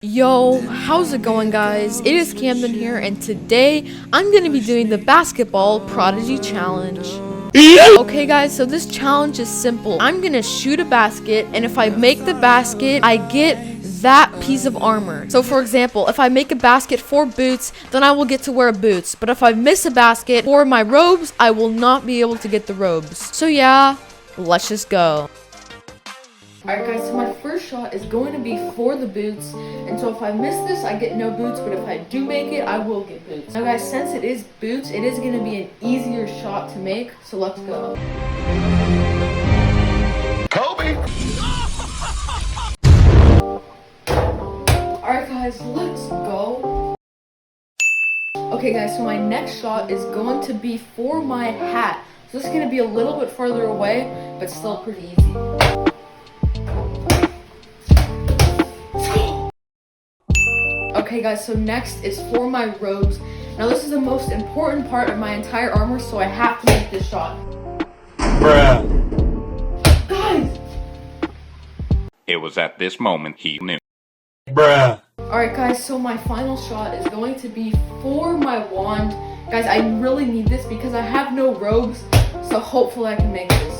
Yo, how's it going, guys? It is Camden here, and today I'm gonna be doing the basketball Prodigy challenge. Okay guys, so this challenge is simple. I'm gonna shoot a basket, and if I make the basket, I get that piece of armor. So for example, if I make a basket for boots, then I will get to wear boots. But if I miss a basket for my robes, I will not be able to get the robes. So yeah, let's just go. Alright guys, so my first shot is going to be for the boots, and so if I miss this, I get no boots, but if I do make it, I will get boots. Now guys, since it is boots, it is going to be an easier shot to make, so let's go. Kobe! Alright guys, let's go. Okay guys, so my next shot is going to be for my hat. So this is going to be a little bit farther away, but still pretty easy. Okay guys, so next is for my robes. Now this is the most important part of my entire armor, so I have to make this shot. Bruh. Guys! It was at this moment he knew. Bruh. Alright guys, so my final shot is going to be for my wand. Guys, I really need this because I have no robes, so hopefully I can make this.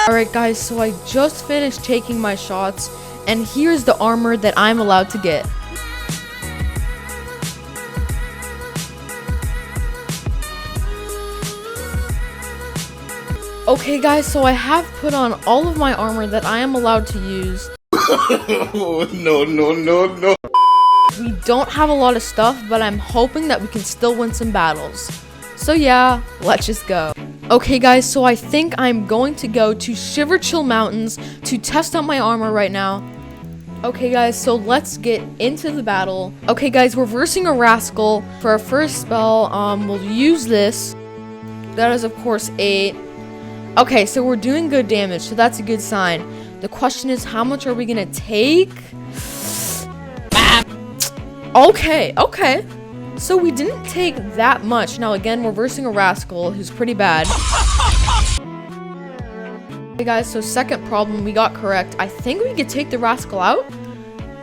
Alright guys, so I just finished taking my shots, and here's the armor that I'm allowed to get. Okay guys, so I have put on all of my armor that I am allowed to use. No. We don't have a lot of stuff, but I'm hoping that we can still win some battles. So yeah, let's just go. Okay guys, so I think I'm going to go to Shiver Chill Mountains to test out my armor right now. Okay guys, so let's get into the battle. Okay guys, we're versing a rascal. For our first spell, we'll use this. That is of course 8. Okay, so we're doing good damage, so that's a good sign. The question is, how much are we gonna take? Okay. So we didn't take that much. Now again, we're versing a rascal who's pretty bad. Okay guys, so second problem we got correct. I think we could take the rascal out.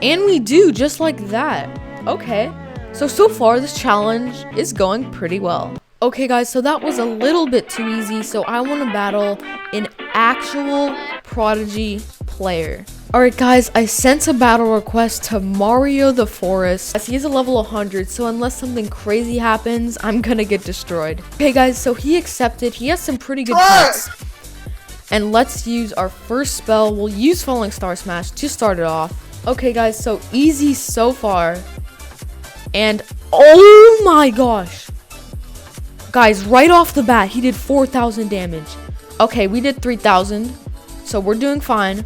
And we do, just like that. Okay. So far this challenge is going pretty well. Okay guys, so that was a little bit too easy. So I want to battle an actual Prodigy player. Alright guys, I sent a battle request to Mario the Forest. As he is a level 100, so unless something crazy happens, I'm gonna get destroyed. Okay guys, so he accepted. He has some pretty good pets. And let's use our first spell. We'll use Falling Star Smash to start it off. Okay guys, so easy so far. And oh my gosh. Guys, right off the bat, he did 4,000 damage. Okay, we did 3,000. So we're doing fine.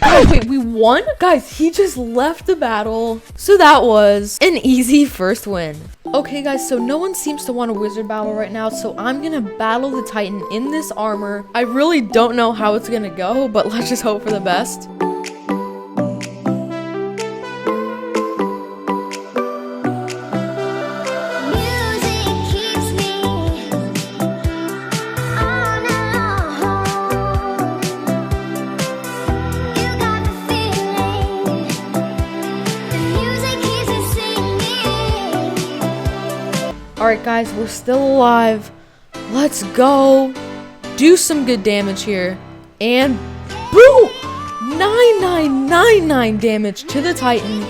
Oh, wait, we won? Guys, he just left the battle. So that was an easy first win. Okay, guys, so no one seems to want a wizard battle right now, so I'm gonna battle the Titan in this armor. I really don't know how it's gonna go, but let's just hope for the best. Alright guys, we're still alive. Let's go. Do some good damage here. And boom! 9999 damage to the Titan.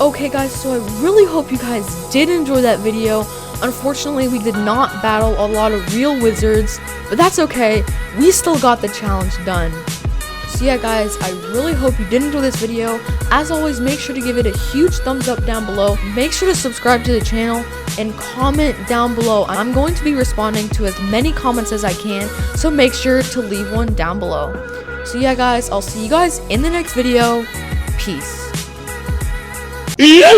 Okay guys, so I really hope you guys did enjoy that video. Unfortunately, we did not battle a lot of real wizards, but that's okay. We still got the challenge done. So yeah guys, I really hope you did enjoy this video. As always, make sure to give it a huge thumbs up down below. Make sure to subscribe to the channel and comment down below. I'm going to be responding to as many comments as I can, so make sure to leave one down below. So yeah guys, I'll see you guys in the next video. Peace.